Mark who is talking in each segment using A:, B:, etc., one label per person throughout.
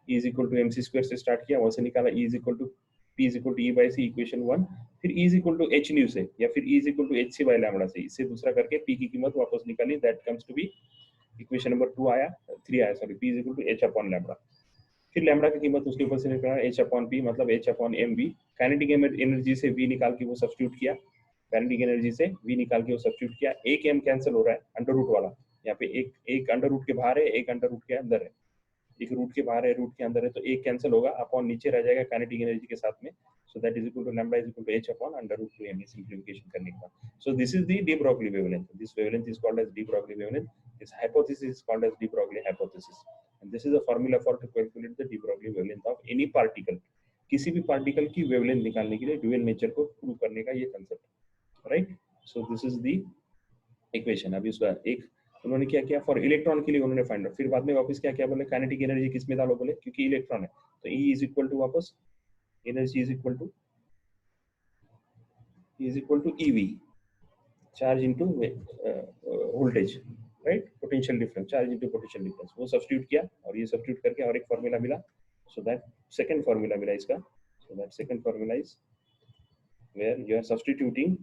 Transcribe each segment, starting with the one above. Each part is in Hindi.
A: E is equal to M C square से स्टार्ट किया, वहां से निकाला E is equal to P is equal to E by C equation 1, फिर E is equal to H nu से या फिर E is equal to H C by lambda से, इससे दूसरा करके P की कीमत वापस निकाली, that comes to be equation number 2 आया, 3 आया sorry, P is equal to H upon lambda. फिर लैम्बडा की कीमत उसके ऊपर से निकाला H अपॉन P मतलब H upon M V, kinetic energy से V निकाल के वो सब्स्टिट्यूट किया, काइनेटिक एनर्जी से V निकाल के वो सब्स्टिट्यूट किया, एक M कैंसिल हो रहा है अंडर रूट वाला, यहाँ पे एक अंडर रूट के बाहर है, एक अंडर रूट के अंदर है, एक रूट के बाहर है, रूट के अंदर है, तो एक कैंसिल होगा, अपॉन नीचे रह जाएगा काइनेटिक एनर्जी के साथ में, so that is equal to lambda is equal to H upon under root 2 m, simplification करने के बाद। So this is the de Broglie wavelength, this wavelength is called as de Broglie wavelength, this hypothesis is called as de Broglie hypothesis, and this is the formula for to calculate the de Broglie wavelength of any particle, किसी भी पार्टिकल की वेवलेंथ निकालने के लिए ड्यूअल नेचर को प्रूव करने का ये concept, right. So this is the equation. अभी उसका एक उन्होंने क्या किया फॉर इलेक्ट्रॉन के लिए उन्होंने फाइंड आउट, फिर बाद में वापस क्या क्या बोले, काइनेटिक एनर्जी किस में डालो बोले, क्योंकि इलेक्ट्रॉन है तो E इज इक्वल टू वापस energy is equal to EV, charge into voltage, right, potential difference, charge into potential difference, वो सब्स्टिट्यूट किया और ये सब्स्टिट्यूट करके और एक फार्मूला मिला, सो दैट सेकंड फार्मूला मिला इसका, so that second formula is where you are substituting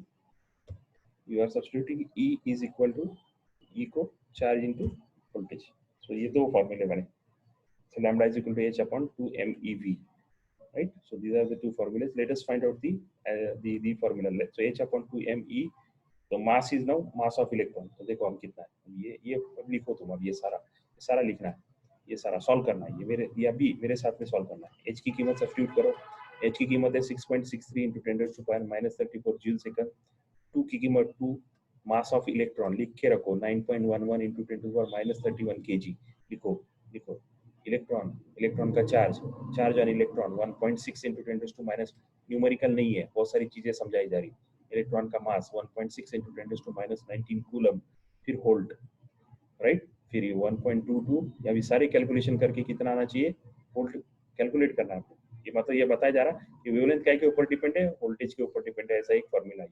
A: E is equal to E को चार्ज इनटू वोल्टेज, सो ये दो फार्मूले बने, so lambda is equal to H upon 2 MeV, right? So these are the two formulas. Let us find out the formula. So H upon 2 Me, so mass is now mass of electron. तो देखो हम कितना है, ये अब लिखो तुम, अब ये सारा लिखना है, ये सारा सॉल्व करना है, ये मेरे ये अभी मेरे साथ में सॉल्व करना है। H की कीमत सब्स्टिट्यूट करो, H की कीमत है 6.63 into 10 raised to power -34 joule second, 2 की कीमत 2, मास ऑफ इलेक्ट्रॉन लिख के रखो 9.11 into 10 to the power -31 kg, लिखो लिखो, इलेक्ट्रॉन का charge on electron 1.6 into 10 to minus, numerical नहीं है, बहुत सारी चीजें समझाई जा रही, इलेक्ट्रॉन का मास 1.6 into 10 to -19 कूलम, फिर होल्ड, राइट, फिर ये 1.22, अभी सारे कैलकुलेशन करके कितना आना चाहिए वोल्ट कैलकुलेट करना है आपको, ये मतलब ये बताया जा रहा है कि वेवलेंथ क्या के ऊपर डिपेंड है, वोल्टेज के ऊपर डिपेंड है, ऐसा एक फॉर्मूला है।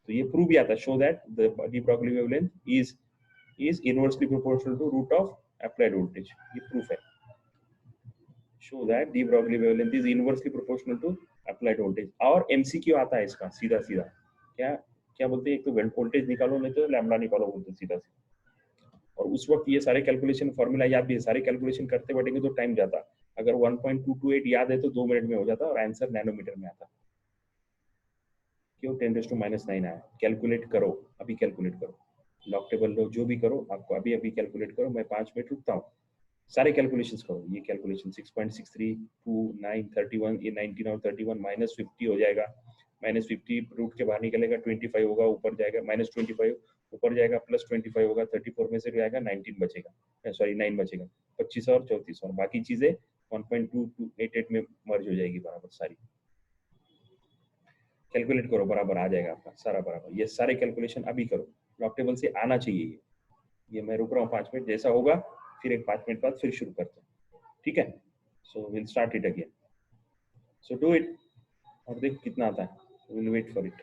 A: तो ये प्रूव भी आता, show that the de Broglie wavelength is inversely proportional to root of applied voltage, ये प्रूफ है, show that de Broglie wavelength is inversely proportional to applied voltage। और MCQ आता है इसका सीधा सीधा, क्या क्या बोलते हैं, एक तो वोल्टेज निकालो नहीं तो लैम्बडा निकालो बोलते हैं सीधा सीधा, और उस वक्त ये सारे कैलकुलेशन फॉर्मूला याद भी है, सारे कैलकुलेशन करते बैठेंगे तो टाइम जाता, अगर 1.228 याद है तो 2 मिनट में हो जाता और आंसर नैनोमीटर में आता, क्यों 10⁻⁹ आया, कैलकुलेट करो, अभी कैलकुलेट करो, लॉग टेबल लो, जो भी करो आपको अभी अभी कैलकुलेट करो, मैं 5 मिनट रुकता हूँ, सारे कैलकुलेशंस करो, ये कैलकुलेशन 6.63 2 9 31, ये 19 और 31 -50 हो जाएगा, -50 रूट के बाहर निकलेगा 25 होगा, ऊपर जाएगा -25 ऊपर जाएगा, +25 होगा, 34 में से जाएगा 19 बचेगा, सॉरी 9 बचेगा, 25 और 34 और बाकी चीजें 1.2288 में मर्ज हो जाएगी बराबर सारी, कैलकुलेट करो बराबर आ जाएगा आपका सारा बराबर, ये सारे कैलकुलेशन अभी करो, लॉग टेबल से आना चाहिए ये मैं रुक रहा हूँ 5 मिनट, जैसा होगा फिर एक 5 मिनट बाद फिर शुरू करते हैं, ठीक है, so will start it again, so do it और देख कितना आता है, विल वेट फॉर इट।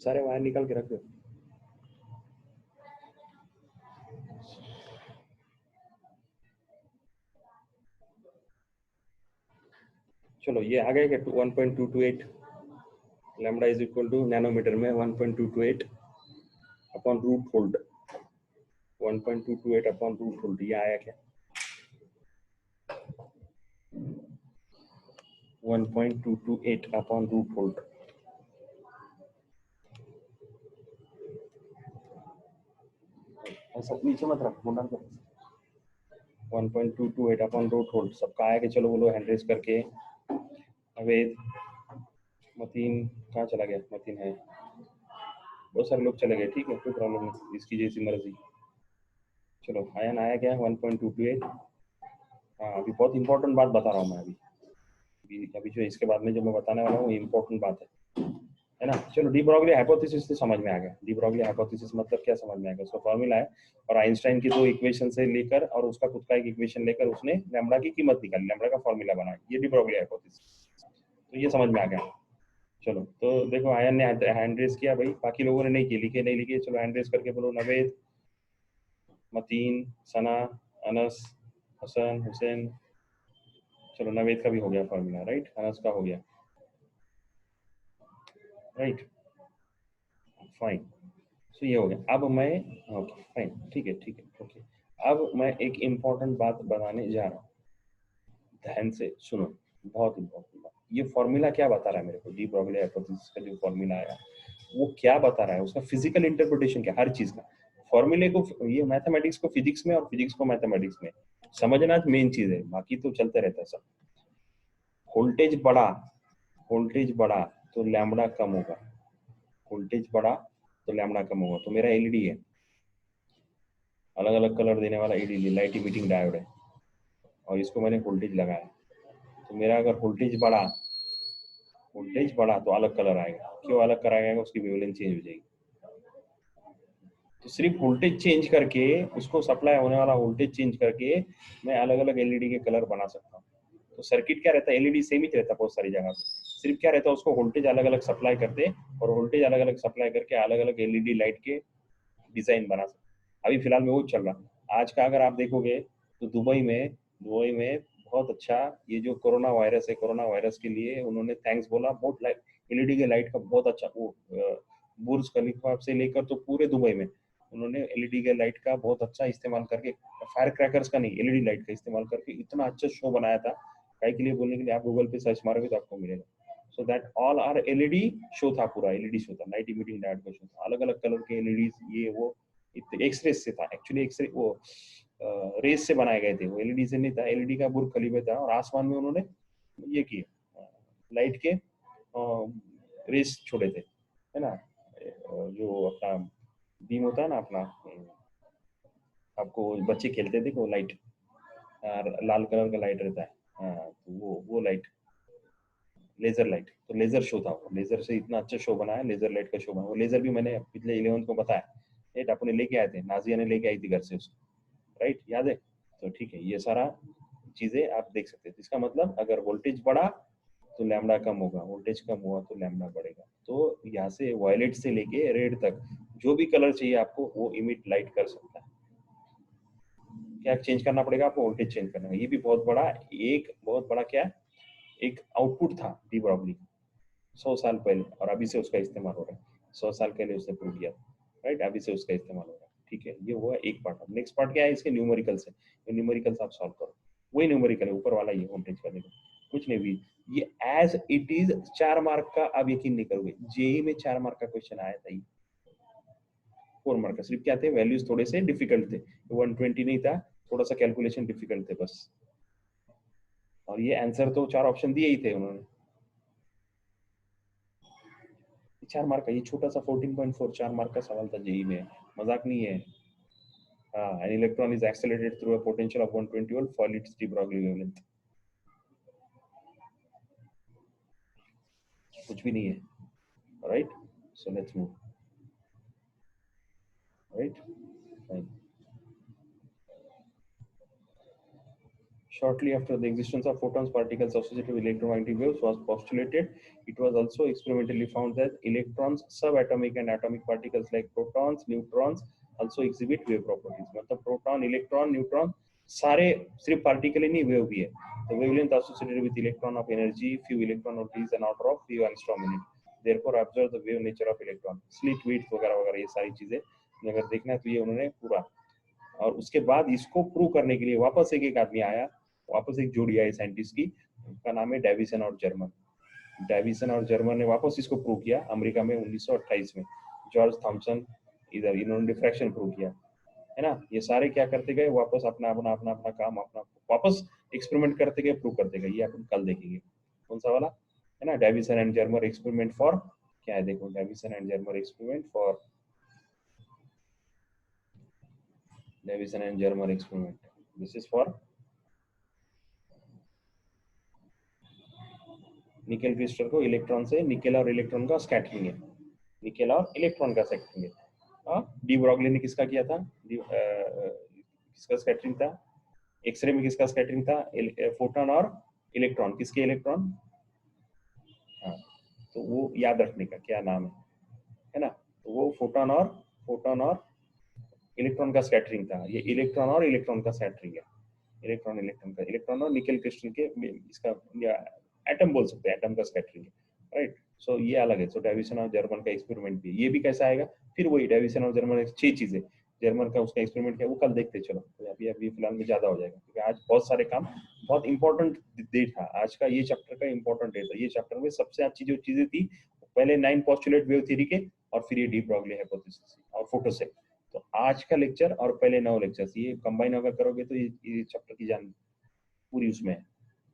A: सारे वायर निकाल के रख दो। चलो ये आ गया क्या 1.228 lambda is equal to nanometer में 1.228 upon root hold 1.228 upon root hold ये आया क्या 1.228 अपॉन रूट होल्ड ऐसा नीचे मत रख मुंडा को 1.228 अपॉन रूट होल्ड सबका आया कि चलो बोलो हैंड रेस करके अवैध मतीन कहाँ चला गया मतीन है बहुत सारे लोग चले गए ठीक है कोई प्रॉब्लम नहीं इसकी जैसी मर्जी चलो आयन आया क्या 1.228 हाँ अभी बहुत इंपॉर्टेंट बात बता रहा हूँ मैं अभी जो इसके बाद में जो मैं बताने वाला हूँ इंपॉर्टेंट बात है ना चलो डी ब्रोगली हाइपोथेसिस तो समझ में आ गया डी ब्रोगली हाइपोथेसिस मतलब क्या समझ में आ गया उसका फॉर्मूला है और आइंस्टाइन की दो इक्वेशन से लेकर और उसका खुद का एक इक्वेशन लेकर उसने लैम्बडा की कीमत निकाली लैम्बडा का फॉर्मूला बनाया ये डी ब्रोगली हाइपोथेसिस तो ये समझ में आ गया चलो तो देखो आयन ने हैंड रेस किया भाई बाकी लोगों ने नहीं की लिखे नहीं लिखे चलो हैंड रेस करके बोलो नवेद मतीन सना अनस हसन हुसैन चलो नवेद का भी हो गया फॉर्मूला राइट अनस का हो गया राइट फाइन सो ये हो गया अब मैं ओके फाइन ठीक है ओके अब मैं एक इम्पोर्टेंट बात बताने जा रहा हूँ ध्यान से सुनो बहुत इम्पोर्टेंट बात ये फॉर्मूला क्या बता रहा है मेरे को डी ब्रोगली हाइपोथेसिस का जो फॉर्मूला आया वो क्या बता रहा है उसका फिजिकल इंटरप्रिटेशन क्या हर चीज का फॉर्मूले को ये मैथमेटिक्स को फिजिक्स में और फिजिक्स को मैथमेटिक्स में समझना मेन चीज है बाकी तो चलते रहता है सब वोल्टेज बढ़ा तो लैम्बडा कम होगा वोल्टेज बढ़ा तो लैम्बडा कम होगा तो मेरा एलईडी है अलग अलग कलर देने वाला एलईडी लाइट इमिटिंग डायोड है और इसको मैंने वोल्टेज लगाया तो मेरा अगर वोल्टेज बढ़ा तो अलग कलर आएगा क्यों अलग कलर आएगा उसकी वेवलेंथ चेंज हो जाएगी तो सिर्फ वोल्टेज चेंज करके उसको सप्लाई होने वाला वोल्टेज चेंज करके मैं अलग अलग एलईडी के कलर बना सकता हूँ तो सर्किट क्या रहता है एलईडी सेम ही रहता है बहुत सारी जगह पे सिर्फ क्या रहता है उसको वोल्टेज अलग अलग सप्लाई करते और वोल्टेज अलग अलग सप्लाई करके अलग अलग एलईडी लाइट के डिजाइन बना सकते अभी फिलहाल में वो चल रहा आज का अगर आप देखोगे तो दुबई में बहुत अच्छा ये जो कोरोना वायरस है कोरोना वायरस के लिए उन्होंने थैंक्स बोला बहुत लाइट एलईडी के लाइट का बहुत अच्छा वो बुर्ज खलीफा से लेकर तो पूरे दुबई में उन्होंने एलईडी के लाइट का बहुत अच्छा इस्तेमाल करके फायर क्रैकर्स का नहीं एलईडी लाइट का इस्तेमाल करके इतना अच्छा शो बनाया था काय के लिए बोलने के लिए आप गूगल पे सर्च मारोगे तो आपको मिलेगा so that all are LED show था पूरा एलईडी शो था लाइट इमिटिंग डायोड का शो था अलग अलग कलर के एलईडी ये वो एक्सरे से था एक्चुअली एक्सरे वो रेस से बनाए गए थे वो एलईडी से नहीं था एलईडी का बुर्ज खलीफा था और आसमान में उन्होंने ये किए लाइट के रेस छोड़े थे है ना जो अपना बीम होता है ना अपना आपको बच्चे खेलते थे वो लाइट लाल कलर का लाइट रहता है तो वो लाइट लेजर लाइट तो लेजर शो था वो लेजर से इतना अच्छा शो बनाया लेजर लाइट का शो बनाया वो लेजर भी मैंने पिछले 11th को बताया राइट अपने लेके आए थे नाजिया ने लेके आई थी घर से उसको राइट याद है तो ठीक है ये सारा चीजें आप देख सकते हैं इसका मतलब अगर वोल्टेज बढ़ा तो लैम्बडा कम होगा वोल्टेज कम हुआ तो लैम्बडा बढ़ेगा तो यहाँ से वायलेट से लेके रेड तक जो भी कलर चाहिए आपको वो इमिट लाइट कर सकता है क्या चेंज करना पड़ेगा आपको वोल्टेज चेंज करना है ये भी बहुत बड़ा क्या एक आउटपुट था डी ब्रोगली 100 साल पहले और अभी से उसका इस्तेमाल हो रहा है 100 साल पहले उसने प्रूव किया राइट, अभी से उसका इस्तेमाल होगा। ठीक है, ये हुआ एक पार्ट। अब नेक्स्ट पार्ट क्या है इसके, न्यूमेरिकल्स है। ये न्यूमेरिकल्स आप सॉल्व करो, वही न्यूमेरिकल है ऊपर वाला, ये होम पेज करने का कुछ नहीं भी। ये एज इट इज 4 मार्क का, आप यकीन नहीं करोगे, जेई में 4 मार्क का क्वेश्चन आया था। ये 4 मार्क का सिर्फ क्या थे, वैल्यूज थोड़े से डिफिकल्ट थे, 120 नहीं था, थोड़ा सा कैलकुलेशन डिफिकल्ट थे बस। और ये आंसर तो 4 ऑप्शन दिए ही थे उन्होंने। 4 मार्क का ये छोटा सा 14.4 4 मार्क का सवाल था जेई में, मजाक नहीं है। an electron is accelerated through a potential of 120 volt for its de Broglie wavelength. कुछ भी नहीं है, right? So let's move, right? Fine. Shortly after the existence of photons, particles associated with electromagnetic waves was postulated, it was also experimentally found that electrons, subatomic and atomic particles like protons, neutrons also exhibit wave properties. मतलब proton, electron, neutron सारे सिर्फ पार्टिकल ही नहीं, वेव भी है। The wavelength associated with electron of energy, few electron volts and order of few angstrom minute. Therefore, observe the wave nature of electron, slit width वगैरह वगैरह, ये सारी चीजें अगर देखना है तो ये उन्होंने पूरा। और उसके बाद इसको प्रूव करने के लिए वापस एक आदमी आया, वापस एक जोड़ी आई साइंटिस्ट की, उनका नाम है डेविसन और जर्मन। डेविसन और जर्मन ने वापस इसको प्रूव किया अमेरिका में 1928 में। जॉर्ज थॉमसन इधर, इन्होंने डिफ्रैक्शन प्रूव किया, है ना। ये सारे क्या करते गए, वापस अपना अपना अपना अपना काम अपना वापस एक्सपेरिमेंट करते गए, प्रूव करते गए। ये अपन कल देखेंगे कौन सा वाला, है ना। Davisson and German experiment for क्या है, देखो, Davisson and German experiment for, Davisson and German experiment, this is for nickel crystal को इलेक्ट्रॉन से, निकेल और इलेक्ट्रॉन का स्कैटरिंग है, निकेल और इलेक्ट्रॉन का स्कैटरिंग है। डी ब्रॉगली ने किसका किया था, किसका स्कैटरिंग था, एक्सरे में किसका स्कैटरिंग था, फोटोन और इलेक्ट्रॉन, किसके इलेक्ट्रॉन। हाँ, तो वो याद रखने का क्या नाम है ना। तो वो फोटोन और इलेक्ट्रॉन का स्कैटरिंग था, ये इलेक्ट्रॉन और इलेक्ट्रॉन का स्कैटरिंग है। इलेक्ट्रॉन इलेक्ट्रॉन का, इलेक्ट्रॉन और निकेल क्रिस्टल के इसका एटम बोल सकते हैं, एटम का स्कैटरिंग है, राइट। सो ये अलग है। सो डेविसन और जर्मन का एक्सपेरिमेंट भी, ये भी कैसा आएगा, फिर वही डेविसन और जर्मन 6 चीजें, जर्मन का उसका एक्सपेरिमेंट क्या, वो कल देखते चलो। तो अभी फिलहाल में ज्यादा हो जाएगा क्योंकि आज बहुत सारे काम, बहुत इंपॉर्टेंट डे था आज का, ये चैप्टर का इंपॉर्टेंट डे था। ये चैप्टर में सबसे अच्छी जो चीजें थी, पहले 9 पोस्टुलेट वेव थ्योरी के, और फिर ये डी ब्रॉगली हाइपोथेसिस और फोटो सेल। तो आज का लेक्चर और पहले 9 लेक्चर्स, ये कंबाइन अगर करोगे तो ये चैप्टर की जान पूरी उसमें है,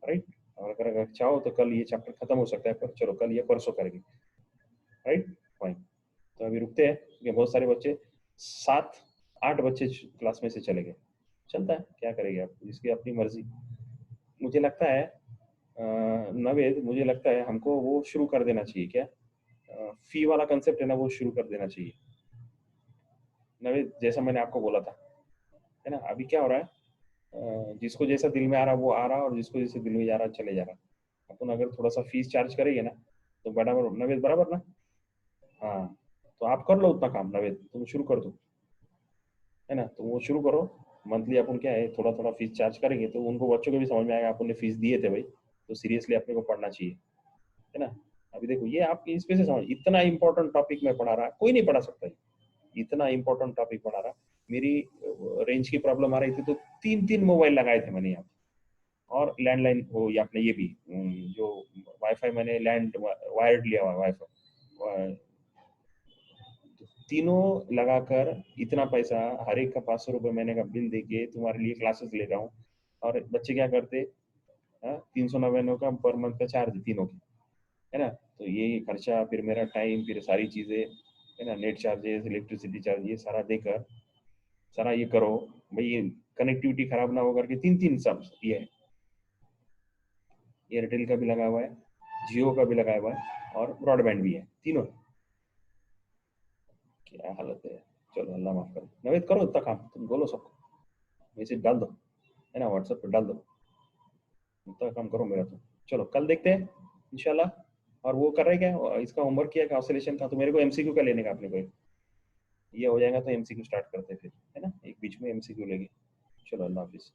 A: राइट। और अगर चाहो तो कल ये चैप्टर खत्म हो सकता है, पर चलो कल ये परसों करेंगे, राइट, फाइन। तो अभी रुकते हैं क्योंकि बहुत सारे बच्चे, 7-8 बच्चे क्लास में से चले गए, चलता है, क्या करेंगे आप, इसकी अपनी मर्जी। मुझे लगता है नवेद, मुझे लगता है हमको वो शुरू कर देना चाहिए, क्या फी वाला कंसेप्ट है ना, वो शुरू कर देना चाहिए नवेद, जैसा मैंने आपको बोला था, है ना। अभी क्या हो रहा है, जिसको जैसा दिल में आ रहा है वो आ रहा है, और जिसको जैसे दिल में जा रहा है चले जा रहा है। अपन अगर थोड़ा सा फीस चार्ज करेंगे ना तो बराबर, नवेद बराबर ना। हाँ, तो आप कर लो उतना काम, नवेद तुम शुरू कर दो, है ना। तो वो शुरू करो, मंथली अपन क्या है थोड़ा थोड़ा फीस चार्ज करेंगे तो उनको, बच्चों को भी समझ में आएगा अपन ने फीस दिए थे भाई, तो सीरियसली अपने को पढ़ना चाहिए, है ना। अभी देखो ये आपकी इस पे से समझ, इतना इंपॉर्टेंट टॉपिक में पढ़ा रहा, कोई नहीं पढ़ा सकता, इतना इंपॉर्टेंट टॉपिक पढ़ा रहा। मेरी रेंज की प्रॉब्लम आ रही थी तो 3-3 मोबाइल लगाए थे मैंने यहाँ, और लैंडलाइन वो, या अपने ये भी जो वाईफाई मैंने लैंड वायर्ड लिया हुआ वाईफाई, तीनों लगाकर इतना पैसा, हर एक का 500 रुपये महीने का बिल देके तुम्हारे लिए क्लासेस ले रहा हूँ। और बच्चे क्या करते, 399 का पर मंथ का चार्ज तीनों के, है ना। तो ये खर्चा, फिर मेरा टाइम, फिर सारी चीजें, है ना, नेट चार्जेस, इलेक्ट्रिसिटी चार्ज, ये सारा देकर सारा ये करो भाई, ये कनेक्टिविटी खराब ना हो करके 3-3 सब ये है। एयरटेल का भी लगा हुआ है, जियो का भी लगा हुआ है, और ब्रॉडबैंड भी है, तीनों। क्या हालत है, चलो अल्लाह माफ करे। नवेद करो इतना काम, तुम बोलो सबको, मैसेज डाल दो, है ना, व्हाट्सएप पे डाल दो, इतना काम करो मेरा तो। चलो कल देखते हैं इंशाल्लाह। और वो कर रहे क्या, इसका होमवर्क किया क्या ऑसिलेशन का, तो मेरे को एमसीक्यू का लेने का अपने को, ये हो जाएगा तो एमसीक्यू स्टार्ट करते हैं फिर, है ना, एक बीच में एमसीक्यू लेंगे। चलो अल्लाह हाफिज।